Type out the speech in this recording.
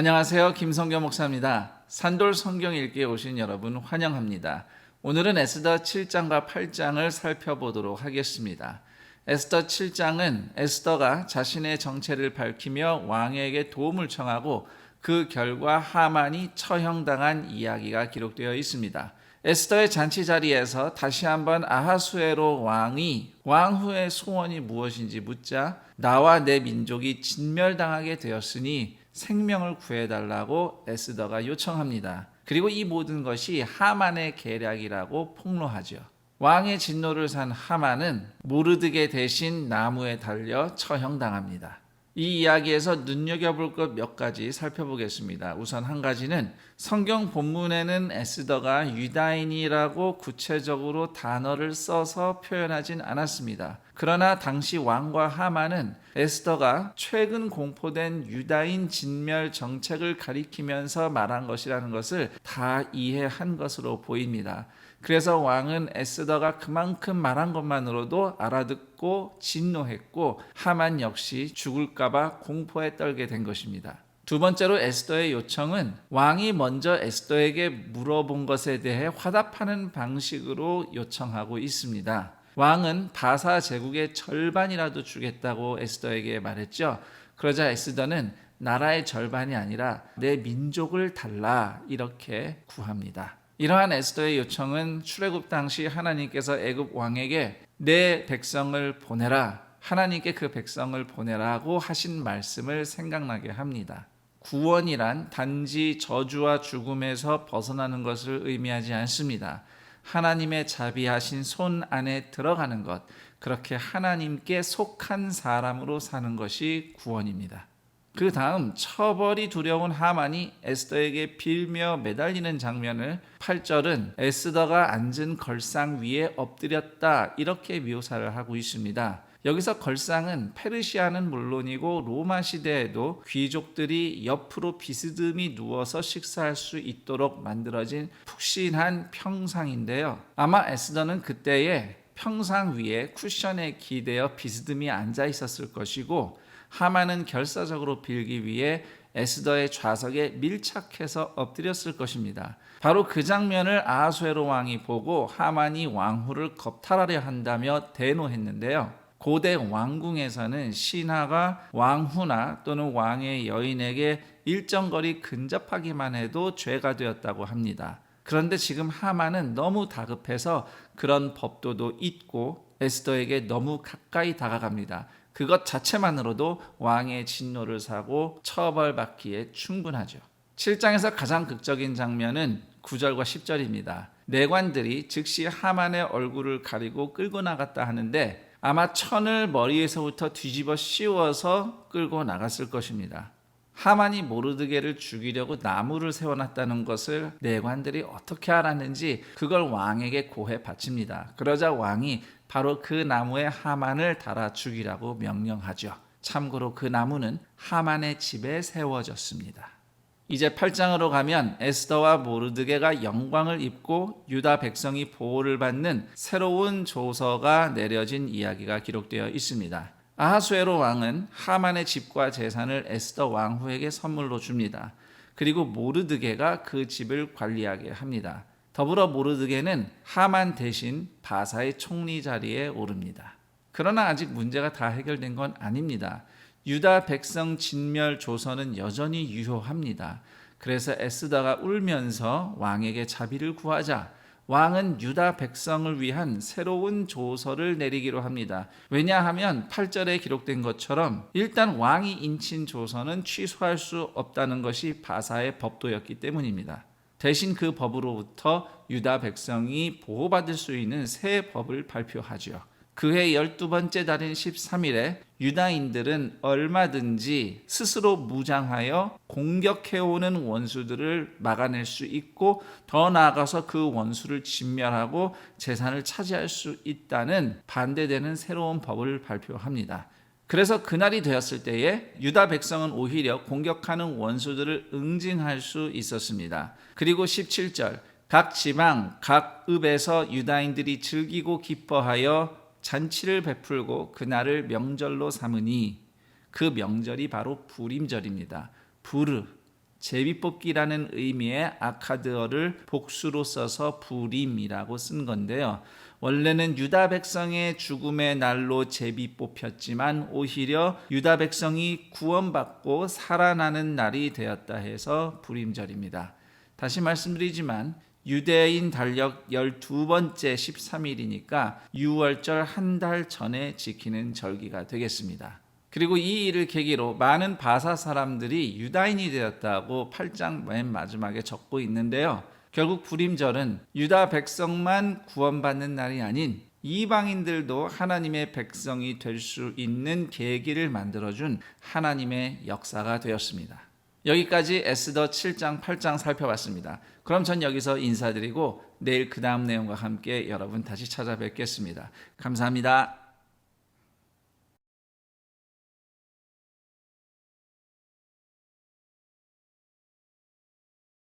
안녕하세요. 김성경 목사입니다. 산돌 성경 읽기에 오신 여러분 환영합니다. 오늘은 에스더 7장과 8장을 살펴보도록 하겠습니다. 에스더 7장은 에스더가 자신의 정체를 밝히며 왕에게 도움을 청하고 그 결과 하만이 처형당한 이야기가 기록되어 있습니다. 에스더의 잔치 자리에서 다시 한번 아하수에로 왕이 왕후의 소원이 무엇인지 묻자 나와 내 민족이 진멸당하게 되었으니 생명을 구해달라고 에스더가 요청합니다. 그리고 이 모든 것이 하만의 계략이라고 폭로하죠. 왕의 진노를 산 하만은 모르드게 대신 나무에 달려 처형당합니다. 이 이야기에서 눈여겨볼 것 몇 가지 살펴보겠습니다. 우선 한 가지는 성경 본문에는 에스더가 유다인이라고 구체적으로 단어를 써서 표현하진 않았습니다. 그러나 당시 왕과 하만은 에스더가 최근 공포된 유다인 진멸 정책을 가리키면서 말한 것이라는 것을 다 이해한 것으로 보입니다. 그래서 왕은 에스더가 그만큼 말한 것만으로도 알아듣고 진노했고 하만 역시 죽을까봐 공포에 떨게 된 것입니다. 두 번째로 에스더의 요청은 왕이 먼저 에스더에게 물어본 것에 대해 화답하는 방식으로 요청하고 있습니다. 왕은 바사 제국의 절반이라도 주겠다고 에스더에게 말했죠. 그러자 에스더는 나라의 절반이 아니라 내 민족을 달라 이렇게 구합니다. 이러한 에스더의 요청은 출애굽 당시 하나님께서 애굽 왕에게 내 백성을 보내라, 하나님께 그 백성을 보내라고 하신 말씀을 생각나게 합니다. 구원이란 단지 저주와 죽음에서 벗어나는 것을 의미하지 않습니다. 하나님의 자비하신 손 안에 들어가는 것, 그렇게 하나님께 속한 사람으로 사는 것이 구원입니다. 그 다음 처벌이 두려운 하만이 에스더에게 빌며 매달리는 장면을 8절은 에스더가 앉은 걸상 위에 엎드렸다 이렇게 묘사를 하고 있습니다. 여기서 걸상은 페르시아는 물론이고 로마 시대에도 귀족들이 옆으로 비스듬히 누워서 식사할 수 있도록 만들어진 푹신한 평상인데요. 아마 에스더는 그때에 평상 위에 쿠션에 기대어 비스듬히 앉아 있었을 것이고 하만은 결사적으로 빌기 위해 에스더의 좌석에 밀착해서 엎드렸을 것입니다. 바로 그 장면을 아하수에로 왕이 보고 하만이 왕후를 겁탈하려 한다며 대노했는데요. 고대 왕궁에서는 신하가 왕후나 또는 왕의 여인에게 일정 거리 근접하기만 해도 죄가 되었다고 합니다. 그런데 지금 하만은 너무 다급해서 그런 법도도 잊고 에스더에게 너무 가까이 다가갑니다. 그것 자체만으로도 왕의 진노를 사고 처벌받기에 충분하죠. 7장에서 가장 극적인 장면은 9절과 10절입니다. 내관들이 즉시 하만의 얼굴을 가리고 끌고 나갔다 하는데 아마 천을 머리에서부터 뒤집어 씌워서 끌고 나갔을 것입니다. 하만이 모르드게를 죽이려고 나무를 세워놨다는 것을 내관들이 어떻게 알았는지 그걸 왕에게 고해 바칩니다. 그러자 왕이 바로 그 나무에 하만을 달아 죽이라고 명령하죠. 참고로 그 나무는 하만의 집에 세워졌습니다. 이제 8장으로 가면 에스더와 모르드게가 영광을 입고 유다 백성이 보호를 받는 새로운 조서가 내려진 이야기가 기록되어 있습니다. 아하수에로 왕은 하만의 집과 재산을 에스더 왕후에게 선물로 줍니다. 그리고 모르드게가 그 집을 관리하게 합니다. 더불어 모르드게는 하만 대신 바사의 총리 자리에 오릅니다. 그러나 아직 문제가 다 해결된 건 아닙니다. 유다 백성 진멸 조서는 여전히 유효합니다. 그래서 에스더가 울면서 왕에게 자비를 구하자 왕은 유다 백성을 위한 새로운 조서를 내리기로 합니다. 왜냐하면 8절에 기록된 것처럼 일단 왕이 인친 조서는 취소할 수 없다는 것이 바사의 법도였기 때문입니다. 대신 그 법으로부터 유다 백성이 보호받을 수 있는 새 법을 발표하죠. 그해 12번째 달인 13일에 유다인들은 얼마든지 스스로 무장하여 공격해오는 원수들을 막아낼 수 있고 더 나아가서 그 원수를 진멸하고 재산을 차지할 수 있다는 반대되는 새로운 법을 발표합니다. 그래서 그날이 되었을 때에 유다 백성은 오히려 공격하는 원수들을 응징할 수 있었습니다. 그리고 17절 각 지방 각 읍에서 유다인들이 즐기고 기뻐하여 잔치를 베풀고 그날을 명절로 삼으니 그 명절이 바로 부림절입니다. 부르, 제비뽑기라는 의미의 아카드어를 복수로 써서 부림이라고 쓴 건데요. 원래는 유다 백성의 죽음의 날로 제비 뽑혔지만 오히려 유다 백성이 구원받고 살아나는 날이 되었다 해서 부림절입니다. 다시 말씀드리지만 유대인 달력 12번째 13일이니까 유월절 한 달 전에 지키는 절기가 되겠습니다. 그리고 이 일을 계기로 많은 바사 사람들이 유다인이 되었다고 8장 맨 마지막에 적고 있는데요. 결국 부림절은 유다 백성만 구원받는 날이 아닌 이방인들도 하나님의 백성이 될 수 있는 계기를 만들어준 하나님의 역사가 되었습니다. 여기까지 에스더 7장, 8장 살펴봤습니다. 그럼 전 여기서 인사드리고 내일 그 다음 내용과 함께 여러분 다시 찾아뵙겠습니다. 감사합니다.